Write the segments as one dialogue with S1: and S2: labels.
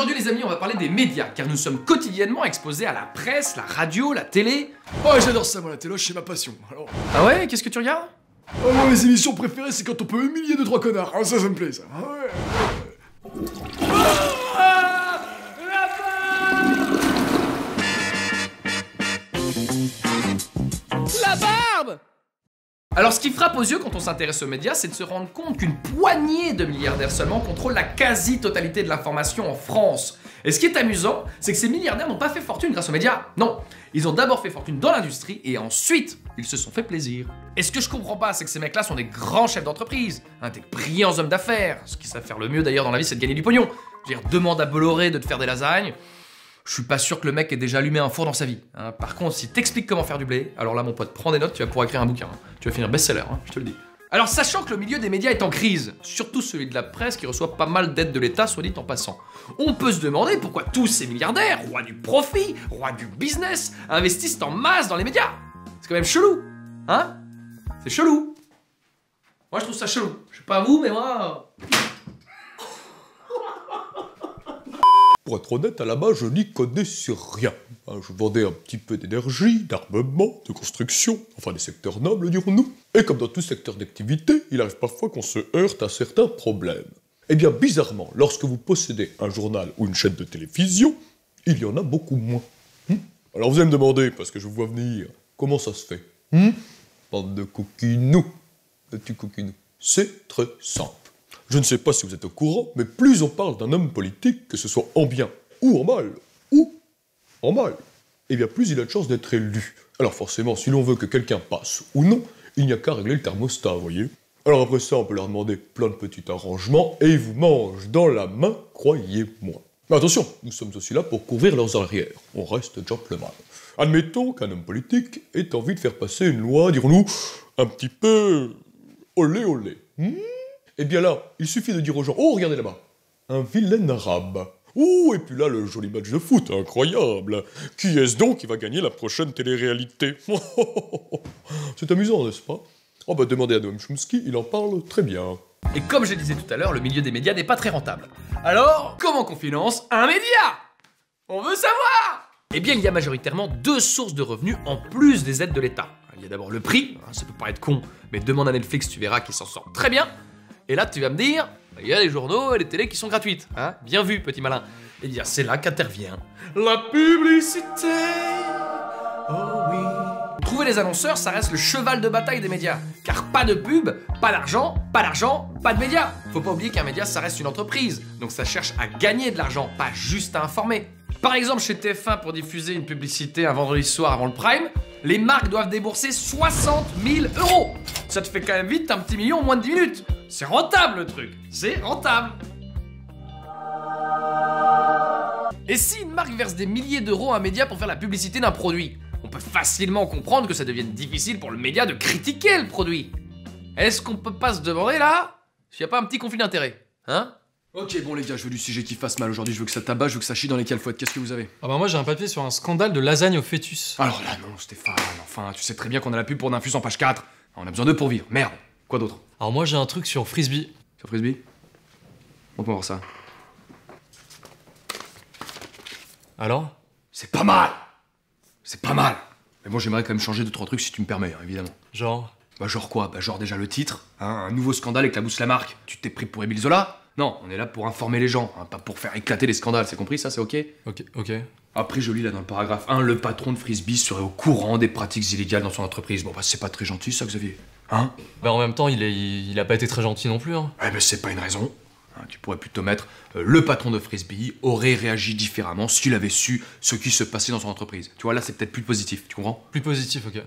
S1: Aujourd'hui les amis, on va parler des médias, car nous sommes quotidiennement exposés à la presse, la radio, la télé.
S2: Oh, j'adore ça, moi, la téloche, c'est ma passion. Alors...
S1: Ah ouais, qu'est-ce que tu regardes?
S2: Oh, moi, mes émissions préférées, c'est quand on peut humilier 2-3 connards. Ah, ça me plaît, ça. Ah, ouais.
S1: La barbe! Alors ce qui frappe aux yeux quand on s'intéresse aux médias, c'est de se rendre compte qu'une poignée de milliardaires seulement contrôlent la quasi-totalité de l'information en France. Et ce qui est amusant, c'est que ces milliardaires n'ont pas fait fortune grâce aux médias. Non, ils ont d'abord fait fortune dans l'industrie et ensuite, ils se sont fait plaisir. Et ce que je comprends pas, c'est que ces mecs-là sont des grands chefs d'entreprise, des brillants hommes d'affaires. Ce qu'ils savent faire le mieux d'ailleurs dans la vie, c'est de gagner du pognon. Je veux dire, demande à Bolloré de te faire des lasagnes. Je suis pas sûr que le mec ait déjà allumé un four dans sa vie. Par contre, si t'expliques comment faire du blé, alors là mon pote, prends des notes, tu vas pouvoir écrire un bouquin. Tu vas finir best-seller, je te le dis. Alors sachant que le milieu des médias est en crise, surtout celui de la presse qui reçoit pas mal d'aides de l'État, soit dit en passant, on peut se demander pourquoi tous ces milliardaires, rois du profit, rois du business, investissent en masse dans les médias. C'est quand même chelou, hein? C'est chelou. Moi je trouve ça chelou. Je sais pas vous, mais moi...
S3: Pour être honnête, à la base, je n'y connaissais rien. Je vendais un petit peu d'énergie, d'armement, de construction, enfin des secteurs nobles, dirons-nous. Et comme dans tout secteur d'activité, il arrive parfois qu'on se heurte à certains problèmes. Eh bien, bizarrement, lorsque vous possédez un journal ou une chaîne de télévision, il y en a beaucoup moins. Alors vous allez me demander, parce que je vous vois venir, comment ça se fait? Bande de coquinous. Petit coquinou. C'est très simple. Je ne sais pas si vous êtes au courant, mais plus on parle d'un homme politique, que ce soit en bien ou en mal, eh bien plus il a de chances d'être élu. Alors forcément, si l'on veut que quelqu'un passe ou non, il n'y a qu'à régler le thermostat, vous voyez. Alors après ça, on peut leur demander plein de petits arrangements, et ils vous mangent dans la main, croyez-moi. Mais attention, nous sommes aussi là pour couvrir leurs arrières. On reste gentleman. Admettons qu'un homme politique ait envie de faire passer une loi, dirons-nous, un petit peu... olé olé. Eh bien là, il suffit de dire aux gens « Oh, regardez là-bas, un vilain arabe. Oh, et puis là, le joli match de foot, incroyable. Qui est-ce donc qui va gagner la prochaine télé-réalité ?» C'est amusant, n'est-ce pas? Oh bah demandez à Noam Chomsky, il en parle très bien.
S1: Et comme je disais tout à l'heure, le milieu des médias n'est pas très rentable. Alors, comment qu'on finance un média? On veut savoir! Eh bien, il y a majoritairement deux sources de revenus en plus des aides de l'État. Il y a d'abord le prix, ça peut paraître con, mais demande à Netflix, tu verras qu'il s'en sort très bien. Et là, tu vas me dire, il y a les journaux et les télés qui sont gratuites. Bien vu, petit malin. Eh bien, c'est là qu'intervient la publicité. Oh oui. Trouver les annonceurs, ça reste le cheval de bataille des médias. Car pas de pub, pas d'argent, pas de médias. Faut pas oublier qu'un média, ça reste une entreprise. Donc ça cherche à gagner de l'argent, pas juste à informer. Par exemple, chez TF1, pour diffuser une publicité un vendredi soir avant le prime, les marques doivent débourser 60 000 €. Ça te fait quand même vite un petit million en moins de 10 minutes. C'est rentable le truc, c'est rentable. Et si une marque verse des milliers d'euros à un média pour faire la publicité d'un produit, on peut facilement comprendre que ça devienne difficile pour le média de critiquer le produit. Est-ce qu'on peut pas se demander là s'il n'y a pas un petit conflit d'intérêt,
S2: Ok, bon les gars, je veux du sujet qui fasse mal aujourd'hui, je veux que ça tabasse, je veux que ça chie dans les calfouettes. Qu'est-ce que vous avez?
S4: Ah bah moi j'ai un papier sur un scandale de lasagne au fœtus.
S2: Alors là non, Stéphane, enfin, tu sais très bien qu'on a la pub pour Ninfus en page 4. On a besoin d'eux pour vivre, merde. Quoi d'autre?
S4: Alors moi j'ai un truc sur Frisbee.
S2: Sur Frisbee? On peut voir ça.
S4: Alors?
S2: C'est pas mal! C'est pas mal! Mais bon, j'aimerais quand même changer 2-3 trucs si tu me permets, évidemment.
S4: Genre?
S2: Bah genre quoi? Bah genre déjà le titre, un nouveau scandale éclabousse la marque. Tu t'es pris pour Émile Zola? Non, on est là pour informer les gens, pas pour faire éclater les scandales, c'est compris ça, c'est ok?
S4: Ok.
S2: Après je lis là dans le paragraphe 1, le patron de Frisbee serait au courant des pratiques illégales dans son entreprise. Bon bah c'est pas très gentil ça, Xavier.
S4: Bah en même temps, il a pas été très gentil non plus,
S2: Eh ben c'est pas une raison. Tu pourrais plutôt mettre le patron de Frisbee aurait réagi différemment s'il avait su ce qui se passait dans son entreprise. Tu vois, là c'est peut-être plus positif, tu comprends?
S4: Plus positif, ok.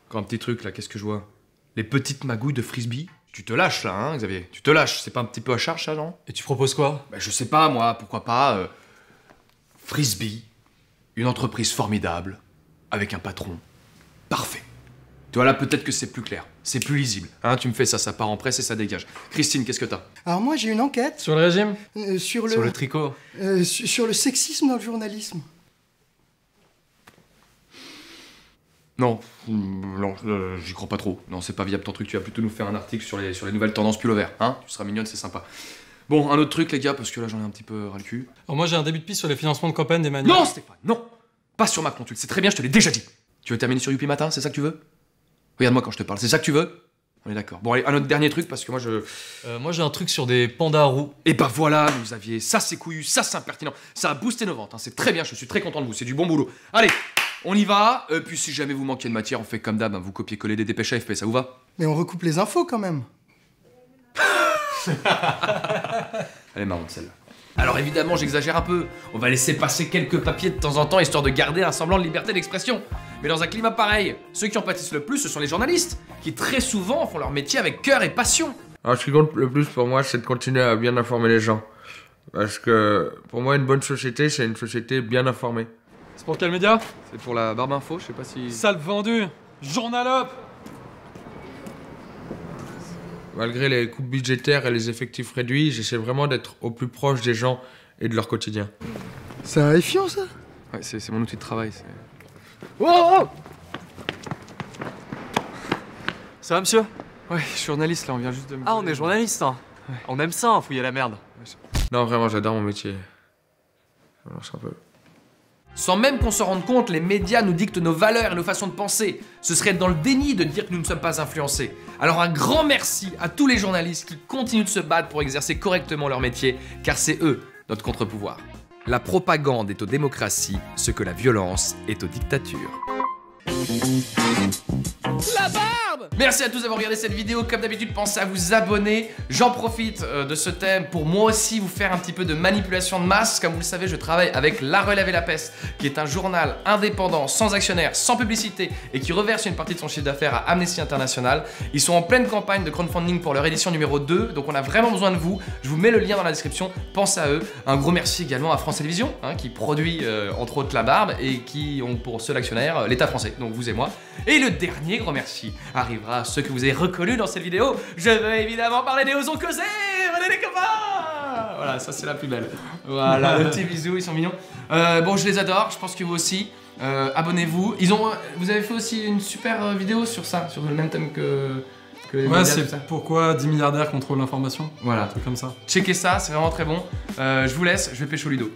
S2: Encore un petit truc là, qu'est-ce que je vois? Les petites magouilles de Frisbee. Tu te lâches là, Xavier? Tu te lâches, c'est pas un petit peu à charge ça, non?
S4: Et tu proposes quoi?
S2: Bah je sais pas moi, pourquoi pas Frisbee, une entreprise formidable, avec un patron parfait. Tu vois là, peut-être que c'est plus clair, c'est plus lisible. Tu me fais ça, ça part en presse et ça dégage. Christine, qu'est-ce que t'as?
S5: Alors moi j'ai une enquête
S4: Sur le régime?
S5: sur
S4: Sur le tricot?
S5: sur le sexisme dans le journalisme.
S2: Non, j'y crois pas trop. Non, c'est pas viable ton truc, tu vas plutôt nous faire un article sur les nouvelles tendances pull over, Tu seras mignonne, c'est sympa. Bon, un autre truc les gars, parce que là j'en ai un petit peu ras le cul.
S6: Alors moi j'ai un début de piste sur les financements de campagne d'Emmanuel.
S2: Non Stéphane, non. Pas sur ma contulte, c'est très bien, je te l'ai déjà dit. Tu veux terminer sur Youpi Matin, c'est ça que tu veux? Regarde-moi quand je te parle, c'est ça que tu veux? On est d'accord. Bon allez, un autre dernier truc, parce que moi je...
S4: Moi j'ai un truc sur des pandas roux.
S2: Et bah voilà, vous aviez... Ça c'est couillu, ça c'est impertinent. Ça a boosté nos ventes, hein. C'est très bien, je suis très content de vous, c'est du bon boulot. Allez, on y va. Puis si jamais vous manquez de matière, on fait comme d'hab, hein. Vous copiez-coller des dépêches AFP, ça vous va?
S5: Mais on recoupe les infos quand même.
S2: Elle est marrante celle-là.
S1: Alors évidemment, j'exagère un peu. On va laisser passer quelques papiers de temps en temps, histoire de garder un semblant de liberté d'expression. Mais dans un climat pareil, ceux qui en pâtissent le plus, ce sont les journalistes, qui très souvent font leur métier avec cœur et passion.
S7: Alors ce qui compte le plus pour moi, c'est de continuer à bien informer les gens. Parce que pour moi, une bonne société, c'est une société bien informée.
S6: C'est pour quel média?
S2: C'est pour la barbe info, je sais pas si...
S6: Sale vendu. Journalope.
S7: Malgré les coupes budgétaires et les effectifs réduits, j'essaie vraiment d'être au plus proche des gens et de leur quotidien.
S5: C'est un Effion, ça?
S2: Ouais, c'est mon outil de travail, c'est...
S4: Oh, ça va monsieur?
S2: Ouais, je suis journaliste là, on vient juste de me...
S4: Ah on est journaliste hein.
S2: Ouais.
S4: On aime ça, hein, fouiller la merde.
S7: Non, vraiment, j'adore mon métier. Ça marche un peu.
S1: Sans même qu'on s'en rende compte, les médias nous dictent nos valeurs et nos façons de penser. Ce serait être dans le déni de dire que nous ne sommes pas influencés. Alors un grand merci à tous les journalistes qui continuent de se battre pour exercer correctement leur métier, car c'est eux, notre contre-pouvoir. La propagande est aux démocraties ce que la violence est aux dictatures. La barbe! Merci à tous d'avoir regardé cette vidéo. Comme d'habitude, pensez à vous abonner. J'en profite de ce thème pour moi aussi vous faire un petit peu de manipulation de masse. Comme vous le savez, je travaille avec La Relève et la Peste, qui est un journal indépendant, sans actionnaire, sans publicité et qui reverse une partie de son chiffre d'affaires à Amnesty International. Ils sont en pleine campagne de crowdfunding pour leur édition numéro 2, donc on a vraiment besoin de vous. Je vous mets le lien dans la description, pensez à eux. Un gros merci également à France Télévisions, hein, qui produit entre autres La Barbe et qui ont pour seul actionnaire l'État français, donc vous et moi. Et le dernier gros merci arrivera à ceux que vous avez reconnus dans cette vidéo. Je veux évidemment parler des Osons Causés. Venez les copains. Voilà, ça c'est la plus belle. Voilà, le petit bisou, ils sont mignons. Bon, je les adore, je pense que vous aussi. Abonnez-vous. Vous avez fait aussi une super vidéo sur ça, sur le même thème que les
S6: Ouais,
S1: médias, tout ça.
S6: c'est pourquoi 10 milliardaires contrôlent l'information.
S1: Voilà.
S6: Un truc comme ça.
S1: Checkez ça, c'est vraiment très bon. Je vous laisse, je vais pécho Ludo.